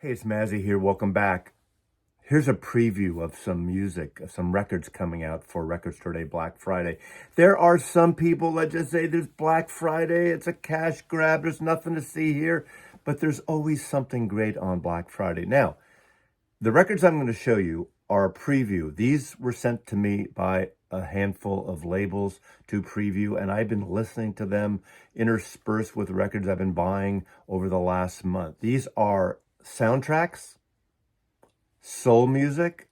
Hey, it's Mazzy here. Welcome back. Here's a preview of some music, some records coming out for Record Store Day Black Friday. There are some people that just say there's Black Friday, it's a cash grab, there's nothing to see here, but there's always something great on Black Friday. Now, the records I'm going to show you are a preview. These were sent to me by a handful of labels to preview, and I've been listening to them interspersed with records I've been buying over the last month. These are soundtracks, soul music,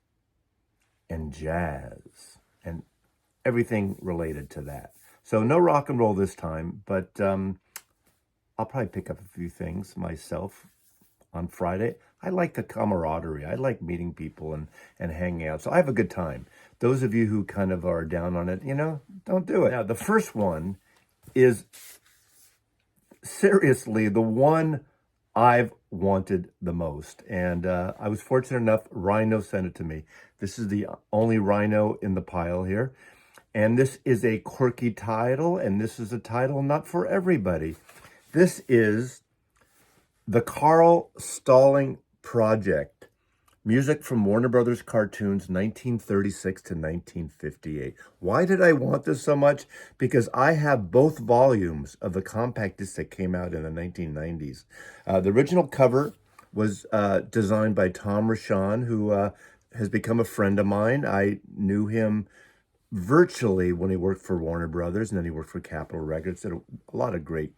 and jazz, and everything related to that. So no rock and roll this time, but I'll probably pick up a few things myself on Friday. I like the camaraderie. I like meeting people and hanging out. So I have a good time. Those of you who kind of are down on it, don't do it. Now, the first one is seriously the one I've wanted the most. And I was fortunate enough, Rhino sent it to me. This is the only Rhino in the pile here. And this is a quirky title, and this is a title not for everybody. This is the Carl Stalling Project. Music from Warner Brothers cartoons, 1936 to 1958. Why did I want this so much? Because I have both volumes of the compact disc that came out in the 1990s. The original cover was designed by Tom Rochon, who has become a friend of mine. I knew him virtually when he worked for Warner Brothers, and then he worked for Capitol Records. Did a lot of great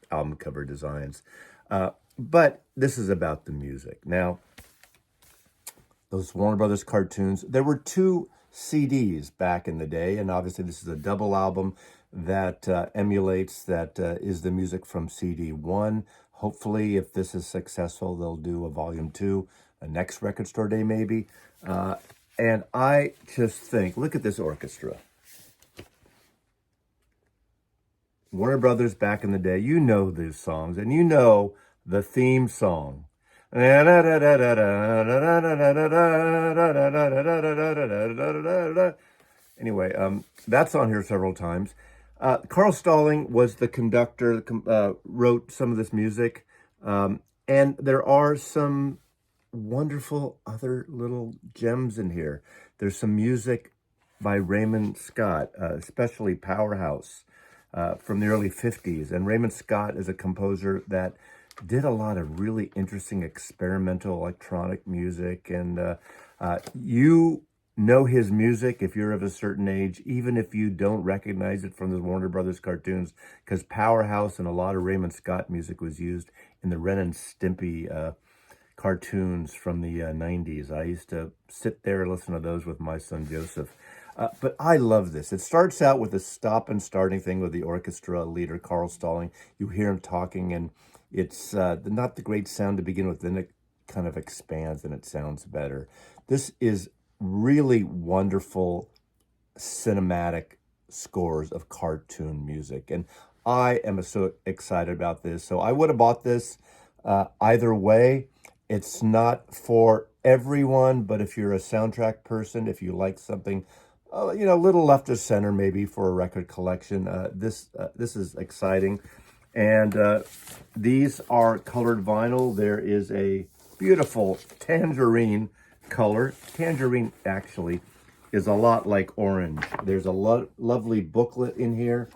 album cover designs. But this is about the music. Now, those Warner Brothers cartoons, there were 2 CDs back in the day, and obviously this is a double album that emulates, that is the music from CD 1. Hopefully, if this is successful, they'll do a volume 2, a next Record Store Day maybe. And I just think, look at this orchestra. Warner Brothers back in the day, you know these songs, and you know the theme song. Anyway, that's on here several times. Carl Stalling was the conductor, wrote some of this music. And there are some wonderful other little gems in here. There's some music by Raymond Scott, especially Powerhouse, from the early 50s. And Raymond Scott is a composer that did a lot of really interesting experimental electronic music. And you know his music if you're of a certain age, even if you don't recognize it from the Warner Brothers cartoons, because Powerhouse and a lot of Raymond Scott music was used in the Ren and Stimpy cartoons from the 90s. I used to sit there and listen to those with my son Joseph. But I love this. It starts out with a stop and starting thing with the orchestra leader, Carl Stalling. You hear him talking, and it's not the great sound to begin with. Then it kind of expands and it sounds better. This is really wonderful cinematic scores of cartoon music. And I am so excited about this. So I would have bought this either way. It's not for everyone, but if you're a soundtrack person, if you like something, a little left of center maybe for a record collection, this is exciting. And these are colored vinyl. There is a beautiful tangerine color. Tangerine actually is a lot like orange. There's a lovely booklet in here.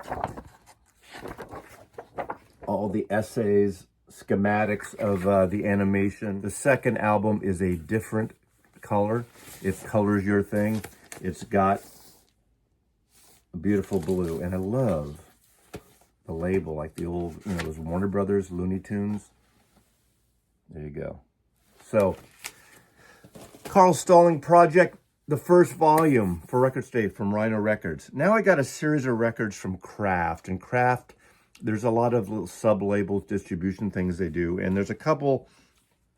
All the essays, schematics of the animation. The second album is a different color. If color's your thing, it's got a beautiful blue. And I love the label, like the old, those Warner Brothers Looney Tunes. There you go. So, Carl Stalling Project, the first volume for Record Day from Rhino Records. Now I got a series of records from Kraft. And Kraft, there's a lot of little sub-labels, distribution things they do. And there's a couple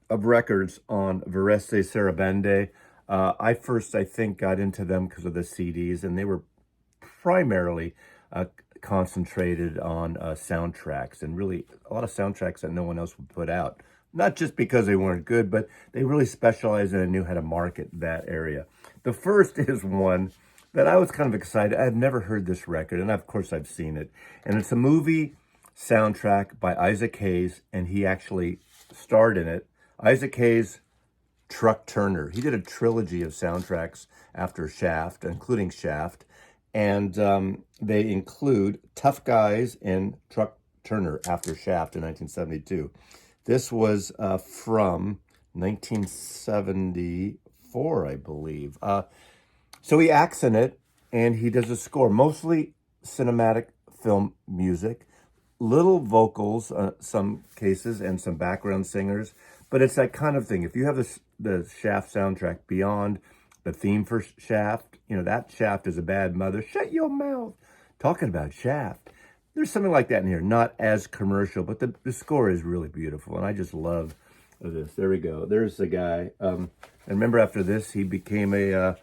of records on Vereste Sarabande. I think, got into them because of the CDs. And they were primarily concentrated on soundtracks. And really, a lot of soundtracks that no one else would put out. Not just because they weren't good, but they really specialized in and knew how to market that area. The first is one that I was kind of excited. I had never heard this record, and of course I've seen it. And it's a movie soundtrack by Isaac Hayes, and he actually starred in it. Isaac Hayes, Truck Turner. He did a trilogy of soundtracks after Shaft, including Shaft, and they include Tough Guys and Truck Turner after Shaft in 1972. This was from 1974, I believe. So he acts in it, and he does a score, mostly cinematic film music, little vocals, some cases, and some background singers. But it's that kind of thing. If you have the Shaft soundtrack beyond the theme for Shaft, you know, that Shaft is a bad mother. Shut your mouth. Talking about Shaft. There's something like that in here. Not as commercial, but the score is really beautiful. And I just love this. There we go. There's the guy. And remember, after this, he became a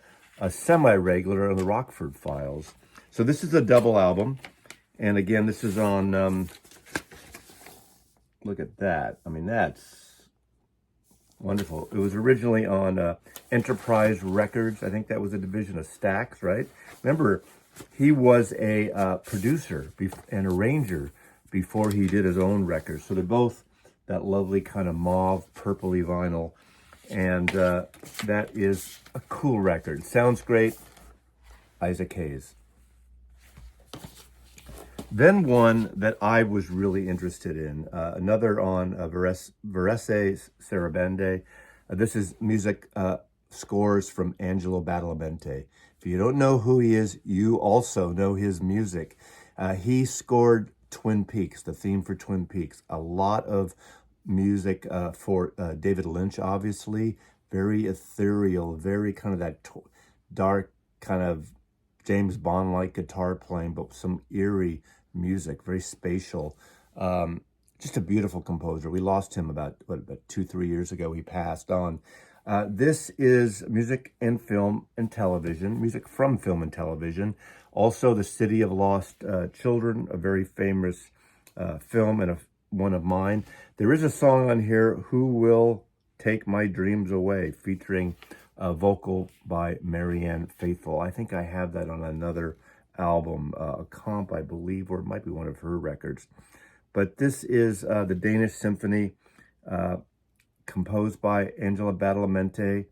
semi-regular on the Rockford Files. So this is a double album. And again, this is on, look at that. I mean, that's wonderful. It was originally on Enterprise Records. I think that was a division of Stax, right? Remember, he was a producer and arranger before he did his own records. So they're both that lovely kind of mauve, purpley vinyl. And that is a cool record. Sounds great. Isaac Hayes. Then one that I was really interested in, another on Verese Sarabande. This is music scores from Angelo Badalamenti. If you don't know who he is, you also know his music. He scored Twin Peaks, the theme for Twin Peaks. A lot of music for David Lynch, obviously. Very ethereal, very kind of that dark kind of James Bond-like guitar playing, but some eerie music, very spatial. Just a beautiful composer. We lost him about 2-3 years ago. He passed on. This is music and film and television, music from film and television. Also, The City of Lost Children, a very famous film and one of mine. There is a song on here, Who Will Take My Dreams Away, featuring a vocal by Marianne Faithfull. I think I have that on another album, a comp, I believe, or it might be one of her records. But this is the Danish Symphony, composed by Angelo Badalamenti,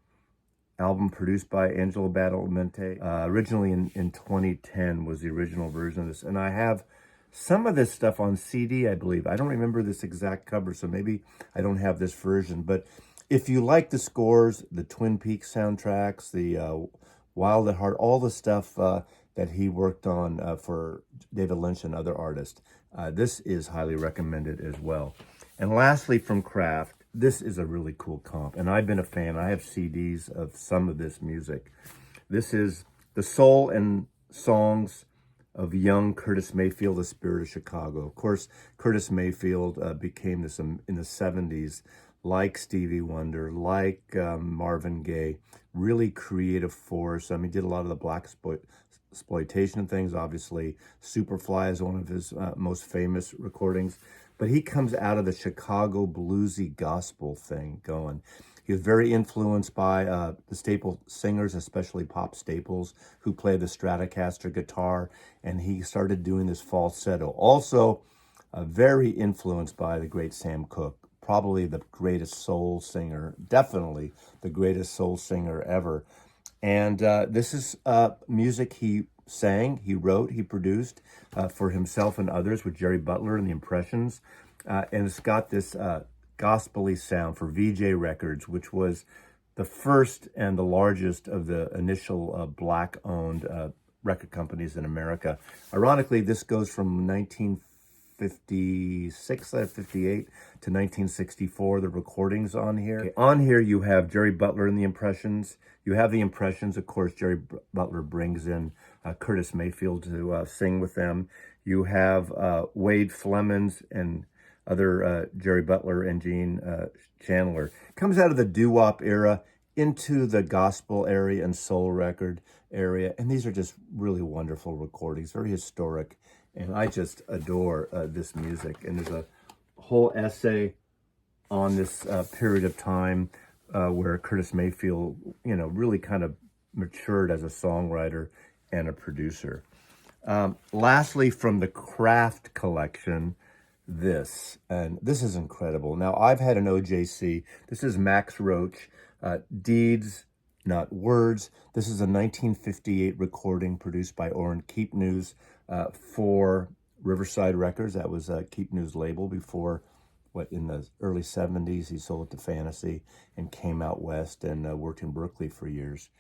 album produced by Angelo Badalamenti. Originally in 2010 was the original version of this. And I have some of this stuff on CD, I believe. I don't remember this exact cover, so maybe I don't have this version. But if you like the scores, the Twin Peaks soundtracks, the Wild at Heart, all the stuff that he worked on for David Lynch and other artists, this is highly recommended as well. And lastly, from Kraft, this is a really cool comp, and I've been a fan. I have CDs of some of this music. This is the soul and songs of young Curtis Mayfield, the spirit of Chicago. Of course, Curtis Mayfield became this in the 70s, like Stevie Wonder, like Marvin Gaye, really creative force. I mean, he did a lot of the black exploitation things, obviously. Superfly is one of his most famous recordings. But he comes out of the Chicago bluesy gospel thing going. He was very influenced by the staple singers, especially pop staples, who play the Stratocaster guitar, and he started doing this falsetto. Also, very influenced by the great Sam Cooke, probably the greatest soul singer, definitely the greatest soul singer ever. And this is music he sang, he wrote, he produced for himself and others with Jerry Butler and the Impressions. And it's got this gospel-y sound for VJ Records, which was the first and the largest of the initial black-owned record companies in America. Ironically, this goes from 1956, 58 to 1964, the recordings on here. Okay. On here, you have Jerry Butler and the Impressions. You have the Impressions, of course. Jerry Butler brings in Curtis Mayfield to sing with them. You have Wade Flemons and other Jerry Butler and Gene Chandler. Comes out of the doo-wop era into the gospel area and soul record area. And these are just really wonderful recordings, very historic. And I just adore this music. And there's a whole essay on this period of time where Curtis Mayfield, you know, really kind of matured as a songwriter and a producer. Lastly, from the Kraft collection, this, and this is incredible. Now, I've had an OJC. This is Max Roach, Deeds, Not Words. This is a 1958 recording produced by Orrin Keepnews for Riverside Records. That was Keepnews' label before, in the early 70s, he sold it to Fantasy and came out west and worked in Berkeley for years.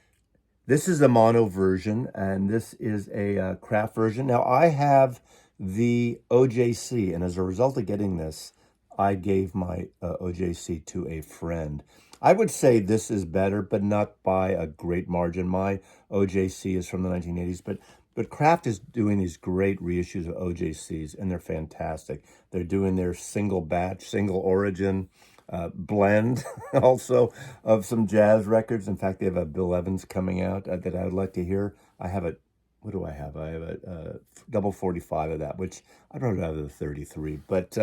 This is a mono version, and this is a craft version. Now, I have the OJC, and as a result of getting this, I gave my OJC to a friend. I would say this is better, but not by a great margin. My OJC is from the 1980s, but Kraft is doing these great reissues of OJCs, and they're fantastic. They're doing their single batch, single origin blend also of some jazz records. In fact, they have a Bill Evans coming out that I would like to hear. I have a What do I have? I have a double 45 of that, which I'd rather have the 33. But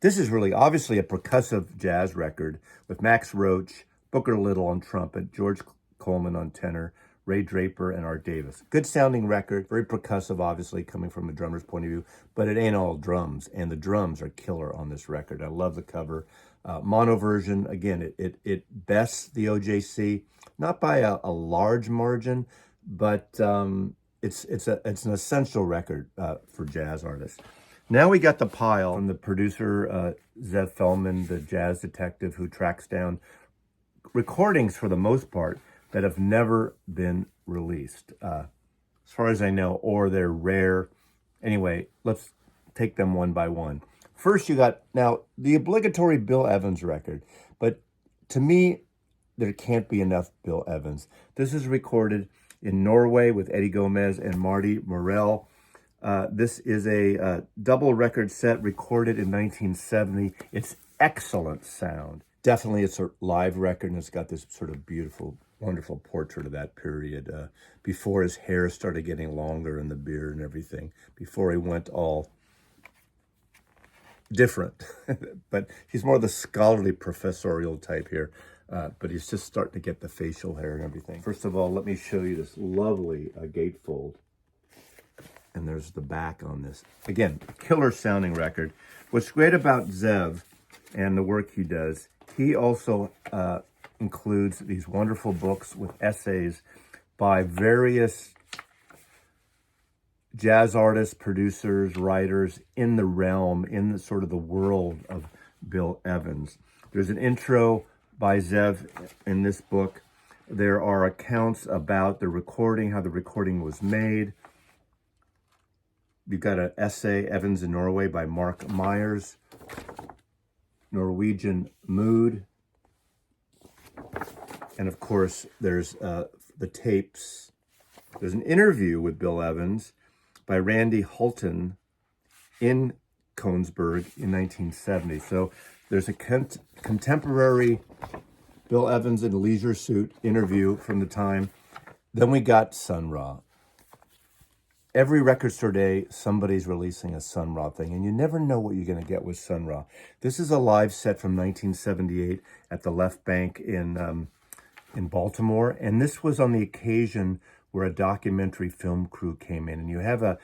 this is really obviously a percussive jazz record with Max Roach, Booker Little on trumpet, George Coleman on tenor, Ray Draper, and Art Davis. Good sounding record, very percussive, obviously, coming from a drummer's point of view, but it ain't all drums, and the drums are killer on this record. I love the cover. Mono version, again, it bests the OJC, not by a large margin, but it's an essential record for jazz artists. Now we got the pile from the producer, Zev Feldman, the jazz detective who tracks down recordings for the most part that have never been released, as far as I know, or they're rare. Anyway, let's take them one by one. First, you got, now, the obligatory Bill Evans record, but to me, there can't be enough Bill Evans. This is recorded in Norway with Eddie Gomez and Marty Morell. This is a double record set recorded in 1970. It's excellent sound. Definitely it's a live record, and it's got this sort of beautiful, wonderful portrait of that period, before his hair started getting longer and the beard and everything, before he went all different. But he's more the scholarly professorial type here. But he's just starting to get the facial hair and everything. First of all, let me show you this lovely gatefold. And there's the back on this. Again, killer sounding record. What's great about Zev and the work he does, he also includes these wonderful books with essays by various jazz artists, producers, writers in the realm, in the sort of the world of Bill Evans. There's an intro by Zev in this book. There are accounts about the recording, how the recording was made. You've got an essay, Evans in Norway, by Mark Myers, Norwegian Mood. And of course, there's the tapes. There's an interview with Bill Evans by Randy Hulton in Kongsberg in 1970. So there's a contemporary Bill Evans in a leisure suit interview from the time. Then we got Sun Ra. Every record store day, somebody's releasing a Sun Ra thing, and you never know what you're going to get with Sun Ra. This is a live set from 1978 at the Left Bank in Baltimore, and this was on the occasion where a documentary film crew came in, and you have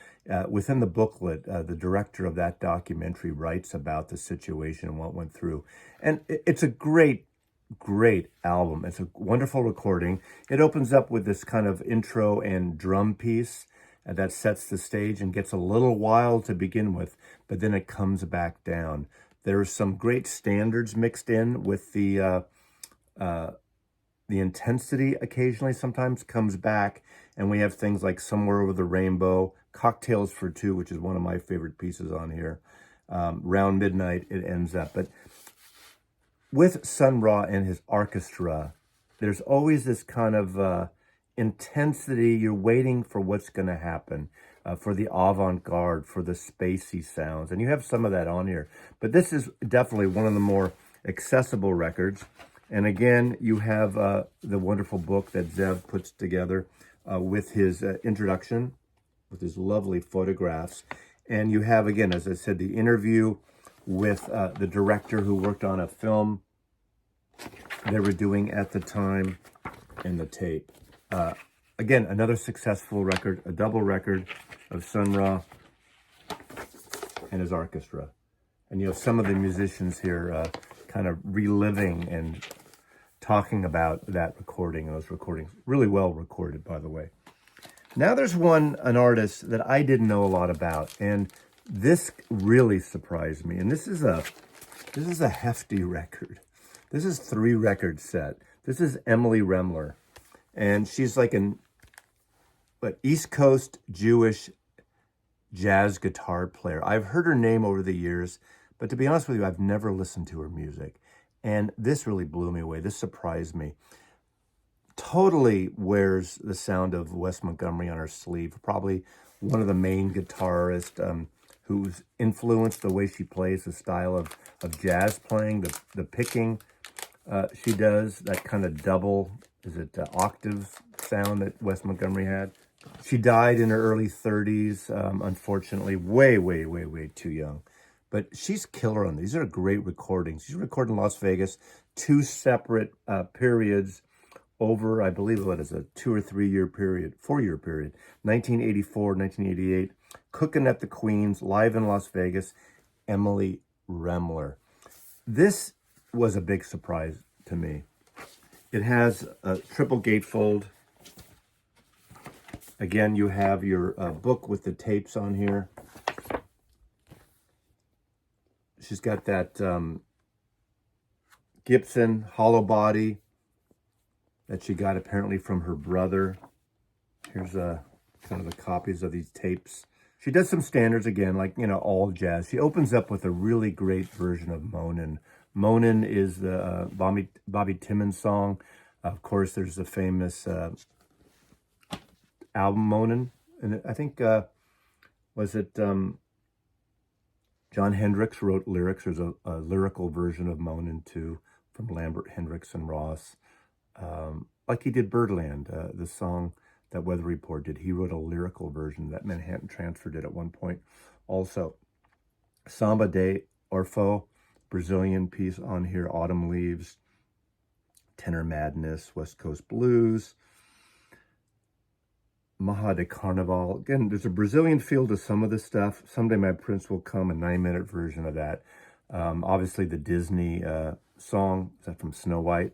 within the booklet, the director of that documentary writes about the situation and what went through. And it's a great album. It's a wonderful recording. It opens up with this kind of intro and drum piece that sets the stage and gets a little wild to begin with, but then it comes back down. There's some great standards mixed in with the intensity occasionally sometimes comes back, and we have things like Somewhere Over the Rainbow, Cocktails for Two, which is one of my favorite pieces on here. Round Midnight, it ends up. But with Sun Ra and his orchestra, there's always this kind of intensity. You're waiting for what's going to happen, for the avant-garde, for the spacey sounds. And you have some of that on here. But this is definitely one of the more accessible records. And again, you have the wonderful book that Zev puts together with his introduction, with his lovely photographs. And you have, again, as I said, the interview with the director who worked on a film they were doing at the time, and the tape. Again, another successful record, a double record of Sun Ra and his orchestra. And some of the musicians here kind of reliving and talking about that recording and those recordings. Really well recorded, by the way. Now there's an artist that I didn't know a lot about, and this really surprised me. And this is a hefty record. This is 3 record set. This is Emily Remler, and she's like an East Coast Jewish jazz guitar player. I've heard her name over the years, but to be honest with you, I've never listened to her music. And this really blew me away. This surprised me. Totally wears the sound of Wes Montgomery on her sleeve. Probably one of the main guitarists who's influenced the way she plays, the style of jazz playing, the picking she does, that kind of double, octave sound that Wes Montgomery had. She died in her early 30s, unfortunately, way, way, way, way too young. But she's killer on these. These are great recordings. She's recorded in Las Vegas, 2 separate periods over, I believe, what is a 2 or 3 year period, 4-year period, 1984, 1988, Cooking at the Queens, live in Las Vegas, Emily Remler. This was a big surprise to me. It has a triple gatefold. Again, you have your book with the tapes on here. She's got that Gibson hollow body that she got apparently from her brother. Here's kind of the copies of these tapes. She does some standards again, like, all jazz. She opens up with a really great version of Moanin'. Moanin' is the Bobby Timmons song. Of course, there's the famous album Moanin'. And I think, John Hendricks wrote lyrics. There's a lyrical version of Moanin' too, from Lambert, Hendricks, and Ross. Like he did Birdland, the song that Weather Report did. He wrote a lyrical version that Manhattan Transfer did at one point. Also, Samba de Orfo, Brazilian piece on here, Autumn Leaves, Tenor Madness, West Coast Blues, Maha de Carnaval. Again, there's a Brazilian feel to some of this stuff. Someday My Prince Will Come, a 9-minute version of that. Obviously, the Disney song, is that from Snow White?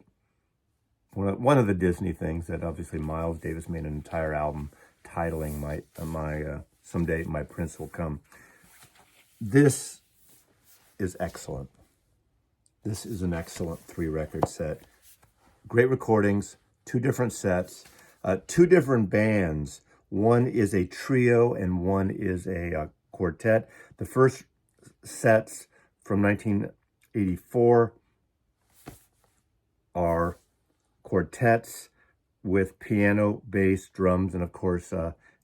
One of the Disney things that obviously Miles Davis made an entire album titling my Someday My Prince Will Come. This is excellent. This is an excellent 3-record set. Great recordings, 2 different sets, 2 different bands. One is a trio and one is a quartet. The first sets from 1984 are quartets with piano, bass, drums, and of course,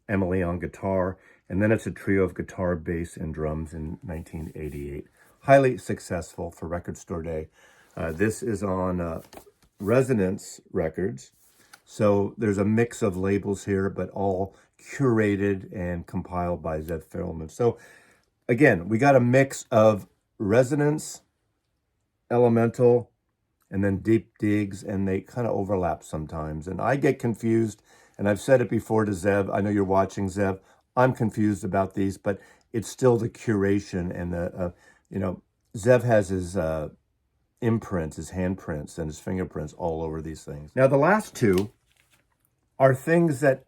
Emily on guitar. And then it's a trio of guitar, bass, and drums in 1988. Highly successful for Record Store Day. This is on Resonance Records. So there's a mix of labels here, but all curated and compiled by Zev Ferelman. So again, we got a mix of Resonance, Elemental, and then Deep Digs, and they kind of overlap sometimes. And I get confused, and I've said it before to Zev. I know you're watching, Zev. I'm confused about these, but it's still the curation and Zev has his imprints, his handprints, and his fingerprints all over these things. Now, the last 2 are things that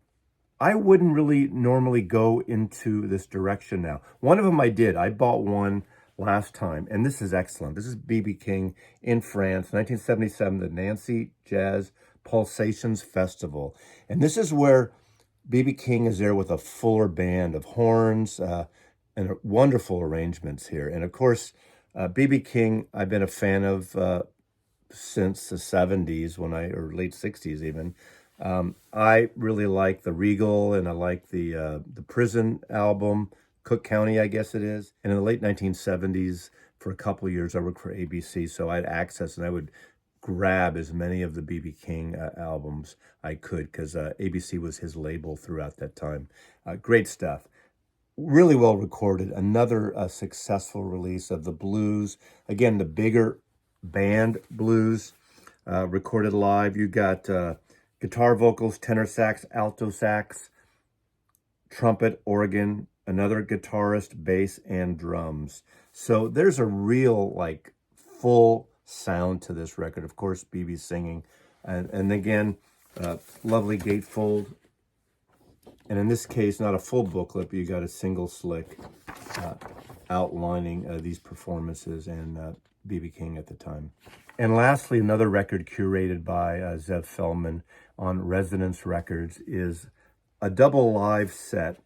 I wouldn't really normally go into this direction now. One of them I did. I bought one last time, and this is excellent. This is B.B. King in France, 1977, the Nancy Jazz Pulsations Festival. And this is where B.B. King is there with a fuller band of horns and wonderful arrangements here. And of course, B.B. King, I've been a fan of since the 70s, or late 60s even. I really like the Regal, and I like the Prison album, Cook County, I guess it is. And in the late 1970s, for a couple of years, I worked for ABC, so I had access, and I would grab as many of the B.B. King albums I could, because ABC was his label throughout that time. Great stuff. Really well recorded. Another successful release of the blues. Again, the bigger band blues recorded live. You got guitar, vocals, tenor sax, alto sax, trumpet, organ, another guitarist, bass, and drums. So there's a real like full sound to this record. Of course, BB singing, and again, lovely gatefold. And in this case, not a full booklet, but you got a single slick outlining these performances and BB King at the time. And lastly, another record curated by Zev Feldman on Resonance Records is a double live set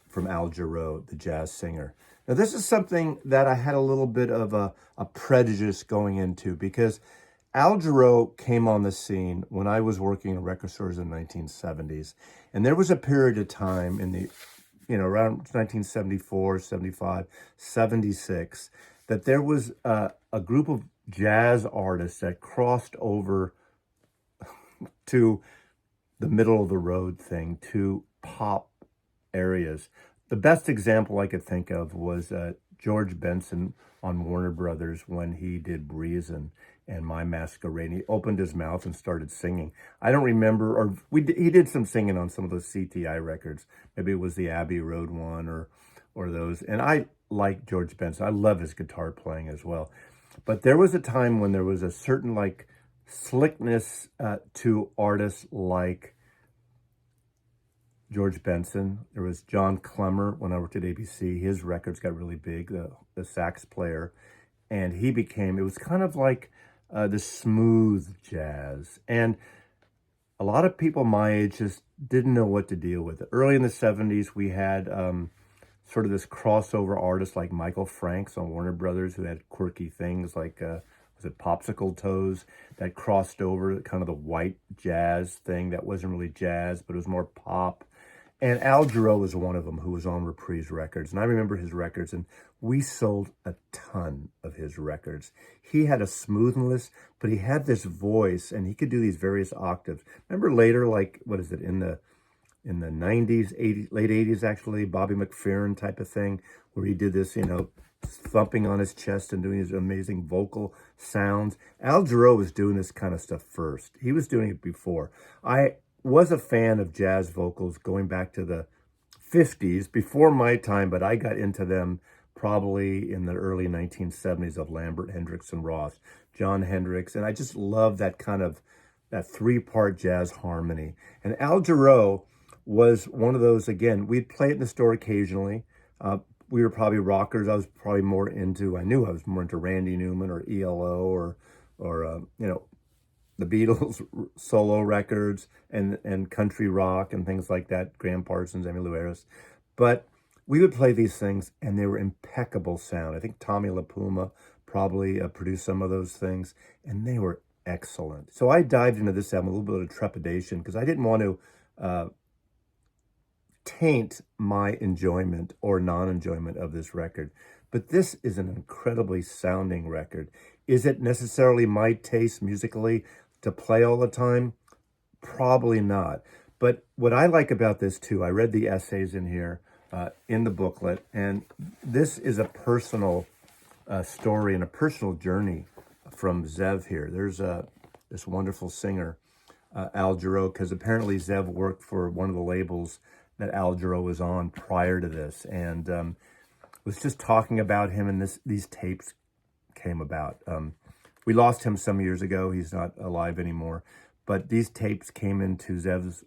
from Al Jarreau, the jazz singer. Now, this is something that I had a little bit of a prejudice going into, because Al Jarreau came on the scene when I was working in record stores in the 1970s. And there was a period of time in the, around 1974, 75, 76, that there was a group of jazz artists that crossed over to the middle of the road thing, to pop areas. The best example I could think of was George Benson on Warner Brothers when he did Breezin' and My Masquerade. He opened his mouth and started singing. I don't remember, or he did some singing on some of those CTI records. Maybe it was the Abbey Road one or those. And I like George Benson. I love his guitar playing as well. But there was a time when there was a certain like slickness to artists like George Benson. There was John Clemmer when I worked at ABC. His records got really big, the sax player. And he became, it was kind of like the smooth jazz. And a lot of people my age just didn't know what to deal with it. Early in the 70s, we had sort of this crossover artist like Michael Franks on Warner Brothers, who had quirky things like, was it Popsicle Toes, that crossed over kind of the white jazz thing that wasn't really jazz, but it was more pop. And Al Jarreau was one of them, who was on Reprise Records. And I remember his records, and we sold a ton of his records. He had a smoothness, but he had this voice, and he could do these various octaves. Remember later, like, what is it, in the 90s, 80s, late 80s actually, Bobby McFerrin type of thing, where he did this, thumping on his chest and doing his amazing vocal sounds. Al Jarreau was doing this kind of stuff first. He was doing it before. I was a fan of jazz vocals going back to the 50s, before my time, but I got into them probably in the early 1970s of Lambert, Hendricks, and Ross, John Hendricks, and I just love that kind of, that three-part jazz harmony. And Al Jarreau was one of those, again, we'd play it in the store occasionally. We were probably rockers. I was probably more into, I knew I was more into Randy Newman or ELO or the Beatles solo records and country rock and things like that, Graham Parsons, Emmylou Harris. But we would play these things and they were impeccable sound. I think Tommy LaPuma probably produced some of those things, and they were excellent. So I dived into this album with a little bit of trepidation because I didn't want to taint my enjoyment or non-enjoyment of this record. But this is an incredibly sounding record. Is it necessarily my taste musically to play all the time? Probably not. But what I like about this too, I read the essays in here, in the booklet, and this is a personal story and a personal journey from Zev here. There's this wonderful singer, Al Jarreau, because apparently Zev worked for one of the labels that Al Jarreau was on prior to this, and was just talking about him, and these tapes came about. We lost him some years ago. He's not alive anymore, but these tapes came into Zev's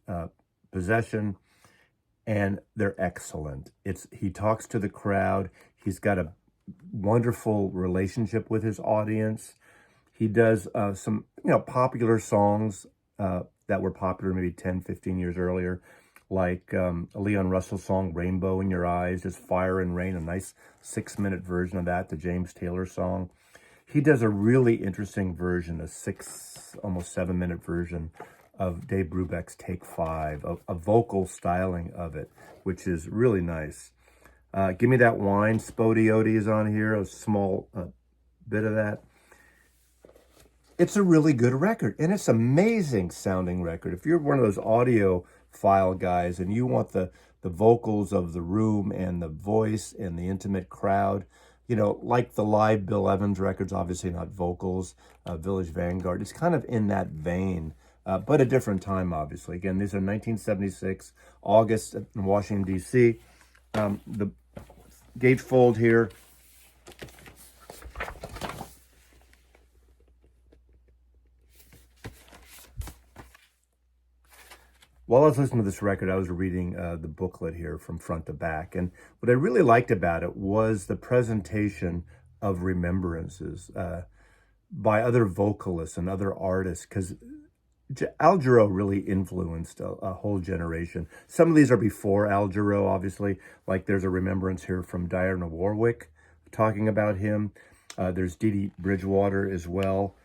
possession, and they're excellent. He talks to the crowd. He's got a wonderful relationship with his audience. He does some popular songs that were popular maybe 10, 15 years earlier, like a Leon Russell song, Rainbow in Your Eyes, just Fire and Rain, a nice 6-minute version of that, the James Taylor song. He does a really interesting version, almost 7-minute version of Dave Brubeck's Take 5, a vocal styling of it, which is really nice. Give Me That Wine, Spody Odie is on here, a small bit of that. It's a really good record, and it's an amazing sounding record. If you're one of those audiophile guys and you want the vocals of the room and the voice and the intimate crowd, like the live Bill Evans records, obviously not vocals, Village Vanguard, it's kind of in that vein, but a different time, obviously. Again, these are 1976, August in Washington, D.C. The gatefold here, While I was listening to this record, I was reading the booklet here from front to back. And what I really liked about it was the presentation of remembrances by other vocalists and other artists, because Al Jarreau really influenced a whole generation. Some of these are before Al Jarreau, obviously. Like there's a remembrance here from Diana Warwick talking about him. There's Dee Dee Bridgewater as well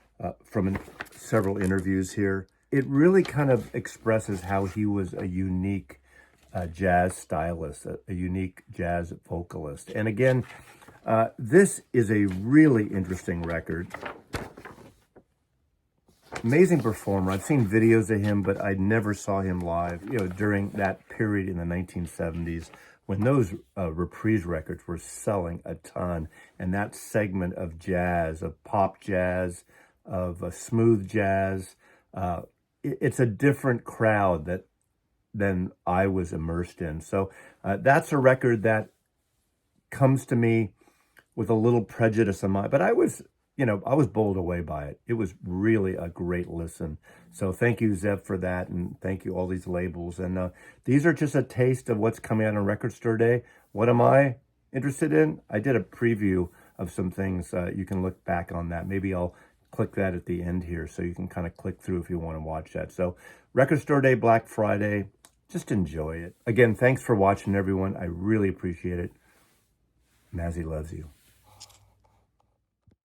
from several interviews here. It really kind of expresses how he was a unique jazz stylist, a unique jazz vocalist. And again, this is a really interesting record. Amazing performer. I've seen videos of him, but I never saw him live, during that period in the 1970s when those reprise records were selling a ton. And that segment of jazz, of pop jazz, of smooth jazz, it's a different crowd than I was immersed in. So that's a record that comes to me with a little prejudice in mind, but I was bowled away by it. It was really a great listen. So thank you, Zev, for that, and thank you, all these labels. And these are just a taste of what's coming out on Record Store Day. What am I interested in? I did a preview of some things. You can look back on that. Maybe I'll click that at the end here so you can kind of click through if you want to watch that. So Record Store Day, Black Friday, just enjoy it. Again, thanks for watching, everyone. I really appreciate it. Mazzy loves you.